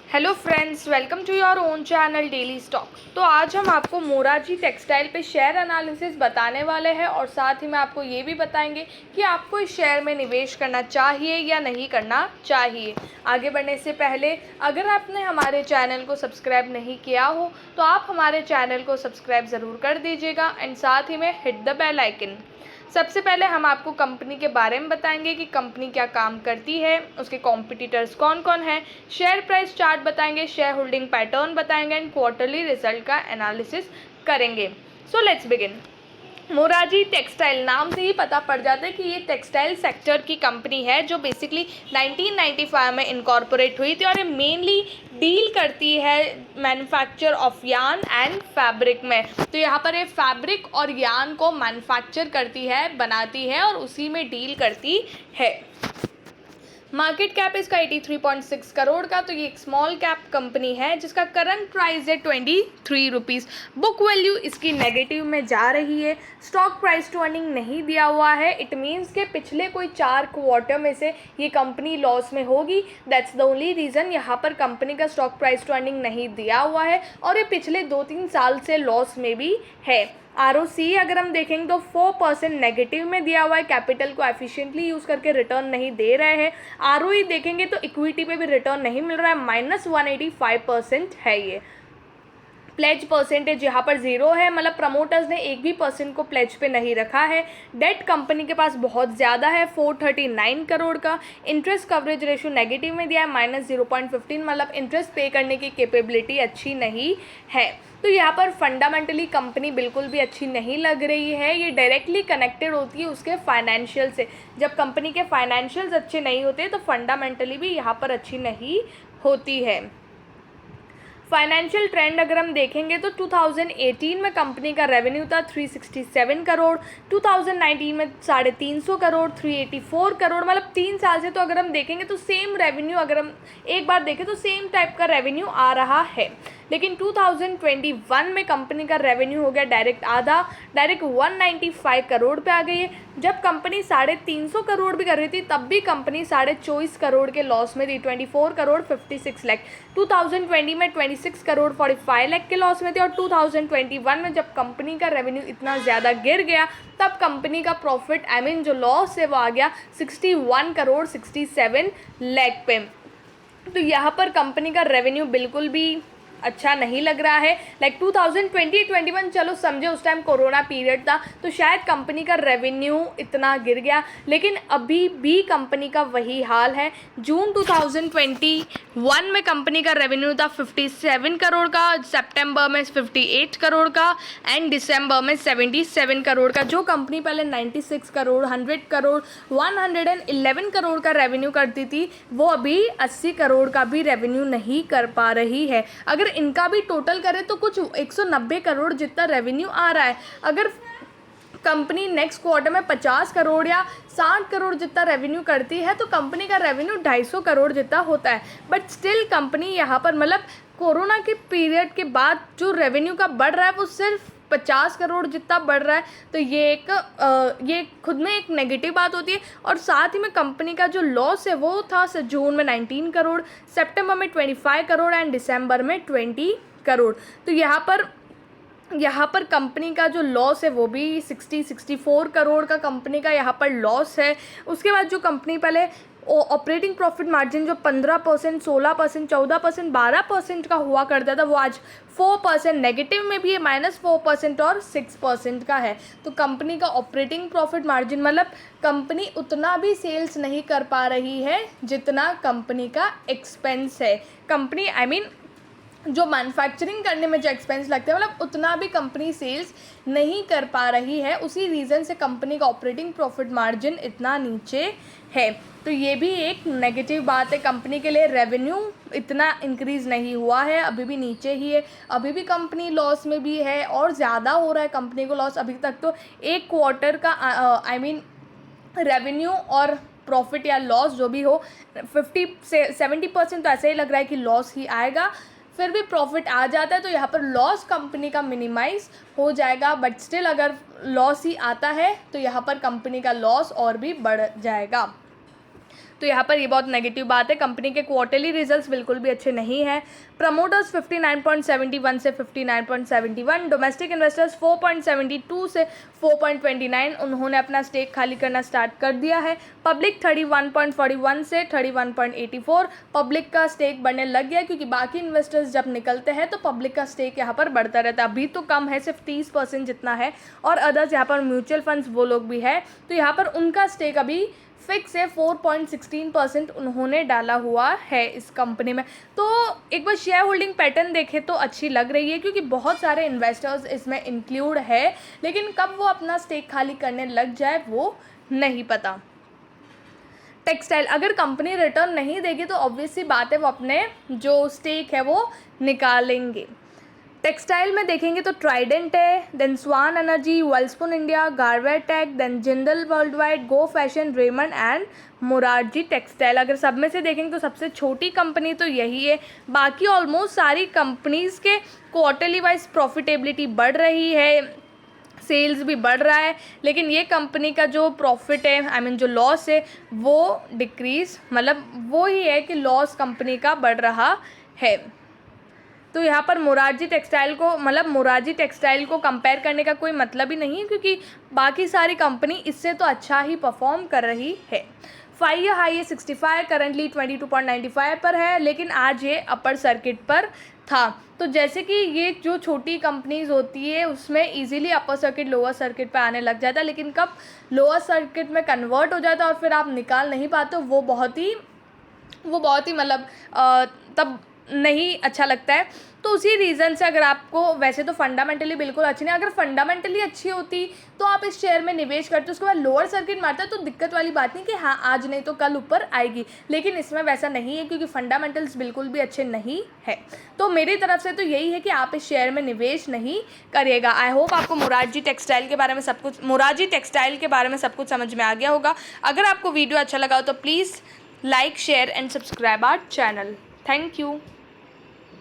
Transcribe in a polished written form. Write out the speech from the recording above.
Hello friends, welcome to your own channel daily stock. तो आज हम आपको मोरारजी टेक्सटाइल पे शेयर एनालिसिस बताने वाले हैं और साथ ही में आपको ये भी बताएंगे कि आपको इस शेयर में निवेश करना चाहिए या नहीं करना चाहिए। आगे बढ़ने से पहले अगर आपने हमारे चैनल को सब्सक्राइब नहीं किया हो तो आप हमारे चैनल को सब्सक्राइब ज़रूर कर दीजिएगा एंड साथ ही में हिट द बेल आइकन। सबसे पहले हम आपको कंपनी के बारे में बताएंगे कि कंपनी क्या काम करती है, उसके कॉम्पिटिटर्स कौन कौन हैं, शेयर प्राइस चार्ट बताएंगे, शेयर होल्डिंग पैटर्न बताएंगे एंड क्वार्टरली रिजल्ट का एनालिसिस करेंगे। So let's begin. Morarji textile नाम से ही पता पड़ जाता है कि ये टेक्सटाइल सेक्टर की कंपनी है जो बेसिकली 1995 में इनकॉर्पोरेट हुई थी और ये मेनली डील करती है manufacture of yarn and fabric में। तो यहाँ पर ये फैब्रिक और यार्न को मैन्युफैक्चर करती है, बनाती है और उसी में डील करती है। मार्केट कैप इसका 83.6 करोड़ का। तो ये एक स्मॉल कैप कंपनी है जिसका करंट प्राइस है 23 रुपीज़। बुक वैल्यू इसकी नेगेटिव में जा रही है। स्टॉक प्राइस टू अर्निंग नहीं दिया हुआ है। इट मीन्स के पिछले कोई 4 क्वार्टर में से ये कंपनी लॉस में होगी। दैट्स द ओनली रीज़न यहाँ पर कंपनी का स्टॉक प्राइस टू अर्निंग नहीं दिया हुआ है और ये पिछले 2-3 साल से लॉस में भी है। ROC अगर हम देखेंगे तो 4% नेगेटिव में दिया हुआ है। कैपिटल को एफिशिएंटली यूज़ करके रिटर्न नहीं दे रहे हैं। ROE देखेंगे तो इक्विटी पे भी रिटर्न नहीं मिल रहा है, -185% है ये। प्लेज परसेंटेज यहाँ पर 0 है, मतलब प्रमोटर्स ने एक भी % को प्लेज पे नहीं रखा है। डेट कंपनी के पास बहुत ज़्यादा है, 439 करोड़ का। इंटरेस्ट कवरेज रेशो नेगेटिव में दिया है, -0.15, मतलब इंटरेस्ट पे करने की कैपेबिलिटी अच्छी नहीं है। तो यहाँ पर फंडामेंटली कंपनी बिल्कुल भी अच्छी नहीं लग रही है। ये डायरेक्टली कनेक्टेड होती है उसके फाइनेंशियल से। जब कंपनी के फाइनेंशियल्स अच्छे नहीं होते तो फंडामेंटली भी यहाँ पर अच्छी नहीं होती है। फाइनेंशियल ट्रेंड अगर हम देखेंगे तो 2018 में कंपनी का रेवेन्यू था 367 करोड़, 2019 में 350 करोड़, 384 करोड़, मतलब 3 साल से तो अगर हम देखेंगे तो सेम रेवेन्यू, अगर हम एक बार देखें तो सेम टाइप का रेवेन्यू आ रहा है। लेकिन 2021 में कंपनी का रेवेन्यू हो गया डायरेक्ट आधा, डायरेक्ट 195 करोड़ पे आ गई है। जब कंपनी 350 करोड़ भी कर रही थी तब भी कंपनी 24 करोड़ के लॉस में थी, 24 करोड़ 56 लाख। 2020 में 26 करोड़ 45 लाख के लॉस में थी और 2021 में जब कंपनी का रेवेन्यू इतना ज़्यादा गिर गया तब कंपनी का प्रॉफिट जो लॉस है वो आ गया 61 करोड़ 67 लाख पे। तो यहाँ पर कंपनी का रेवेन्यू बिल्कुल भी अच्छा नहीं लग रहा है। लाइक 2020-21 चलो समझे, उस टाइम कोरोना पीरियड था तो शायद कंपनी का रेवेन्यू इतना गिर गया, लेकिन अभी भी कंपनी का वही हाल है। जून 2021 में कंपनी का रेवेन्यू था 57 करोड़ का, सितंबर में 58 करोड़ का एंड दिसंबर में 77 करोड़ का। जो कंपनी पहले 96 करोड़, 100 करोड़, 111 करोड़ का रेवेन्यू करती थी वो अभी 80 करोड़ का भी रेवेन्यू नहीं कर पा रही है। अगर इनका भी टोटल करें तो कुछ 190 करोड़ जितना रेवेन्यू आ रहा है। अगर कंपनी नेक्स्ट क्वार्टर में 50 करोड़ या 60 करोड़ जितना रेवेन्यू करती है तो कंपनी का रेवेन्यू 250 करोड़ जितना होता है। बट स्टिल कंपनी यहाँ पर, मतलब कोरोना के पीरियड के बाद जो रेवेन्यू का बढ़ रहा है वो सिर्फ 50 करोड़ जितना बढ़ रहा है। तो ये खुद में एक नेगेटिव बात होती है। और साथ ही में कंपनी का जो लॉस है वो था जून में 19 करोड़, सितंबर में 25 करोड़ एंड दिसंबर में 20 करोड़। तो यहाँ पर कंपनी का जो लॉस है वो भी 64 करोड़ का कंपनी का यहाँ पर लॉस है। उसके बाद जो कंपनी पहले ऑपरेटिंग प्रॉफिट मार्जिन जो 15%, 16%, 14%, 12% का हुआ करता था वो आज 4% नेगेटिव में भी है, -4% और 6% का है। तो कंपनी का ऑपरेटिंग प्रॉफिट मार्जिन, मतलब कंपनी उतना भी सेल्स नहीं कर पा रही है जितना कंपनी का एक्सपेंस है। कंपनी जो मैन्युफैक्चरिंग करने में जो एक्सपेंस लगते हैं, मतलब उतना भी कंपनी सेल्स नहीं कर पा रही है। उसी रीज़न से कंपनी का ऑपरेटिंग प्रॉफिट मार्जिन इतना नीचे है। तो ये भी एक नेगेटिव बात है कंपनी के लिए। रेवेन्यू इतना इंक्रीज़ नहीं हुआ है, अभी भी नीचे ही है, अभी भी कंपनी लॉस में भी है और ज़्यादा हो रहा है कंपनी को लॉस। अभी तक तो एक क्वार्टर का रेवेन्यू और प्रॉफिट या लॉस जो भी हो 50 से 70% तो ऐसे ही लग रहा है कि लॉस ही आएगा। फिर भी प्रॉफिट आ जाता है तो यहाँ पर लॉस कंपनी का मिनिमाइज हो जाएगा। बट स्टिल अगर लॉस ही आता है तो यहाँ पर कंपनी का लॉस और भी बढ़ जाएगा। तो यहाँ पर ये बहुत नेगेटिव बात है। कंपनी के क्वार्टरली रिजल्ट्स बिल्कुल भी अच्छे नहीं हैं। प्रमोटर्स 59.71 से 59.71, डोमेस्टिक इन्वेस्टर्स 4.72 से 4.29 उन्होंने अपना स्टेक खाली करना स्टार्ट कर दिया है। पब्लिक 31.41 से 31.84 पब्लिक का स्टेक बढ़ने लग गया, क्योंकि बाकी इन्वेस्टर्स जब निकलते हैं तो पब्लिक का स्टेक यहाँ पर बढ़ता रहता है। अभी तो कम है, सिर्फ 30% जितना है, और अदर्स यहाँ पर म्यूचुअल फंड्स वो लोग भी है, तो यहाँ पर उनका स्टेक अभी फिक्स है। 4.16% उन्होंने डाला हुआ है इस कंपनी में। तो एक बार शेयर होल्डिंग पैटर्न देखें तो अच्छी लग रही है, क्योंकि बहुत सारे इन्वेस्टर्स इसमें इंक्लूड है, लेकिन कब वो अपना स्टेक खाली करने लग जाए वो नहीं पता। टेक्सटाइल, अगर कंपनी रिटर्न नहीं देगी तो ऑब्वियस सी बात है वो अपने जो स्टेक है वो निकालेंगे। टेक्सटाइल में देखेंगे तो ट्राइडेंट है, then Swan Energy, Welspun India, Garware Tech, then Jindal World Wide, Go Fashion, Raymond and Morarji textile. अगर सब में से देखेंगे तो सबसे छोटी कंपनी तो यही है। बाकी ऑलमोस्ट सारी कंपनीज़ के क्वार्टरली वाइज प्रॉफिटेबिलिटी बढ़ रही है, सेल्स भी बढ़ रहा है, लेकिन ये कंपनी का जो प्रॉफिट है जो लॉस है वो डिक्रीज़, मतलब वो ही है कि लॉस कंपनी का बढ़ रहा है। तो यहाँ पर मोरारजी टेक्सटाइल को कंपेयर करने का कोई मतलब ही नहीं है, क्योंकि बाकी सारी कंपनी इससे तो अच्छा ही परफॉर्म कर रही है। 5 ईयर हाई है 65, करंटली 22.95 पर है, लेकिन आज ये अपर सर्किट पर था। तो जैसे कि ये जो छोटी कंपनीज होती है उसमें easily upper circuit lower circuit पे आने लग जाता है, लेकिन कब लोअर सर्किट में कन्वर्ट हो जाता है और फिर आप निकाल नहीं पाते, वो बहुत ही तब नहीं अच्छा लगता है। तो उसी रीज़न से अगर आपको, वैसे तो फंडामेंटली बिल्कुल अच्छी नहीं, अगर फंडामेंटली अच्छी होती तो आप इस शेयर में निवेश करते, उसके बाद लोअर सर्किट मारता है तो दिक्कत वाली बात नहीं कि हाँ आज नहीं तो कल ऊपर आएगी, लेकिन इसमें वैसा नहीं है, क्योंकि फंडामेंटल्स बिल्कुल भी अच्छे नहीं है। तो मेरी तरफ से तो यही है कि आप इस शेयर में निवेश नहीं करिएगा। आई होप आपको मोरारजी टेक्सटाइल के बारे में सब कुछ समझ में आ गया होगा। अगर आपको वीडियो अच्छा लगा हो तो please like, share and subscribe our channel. Thank you.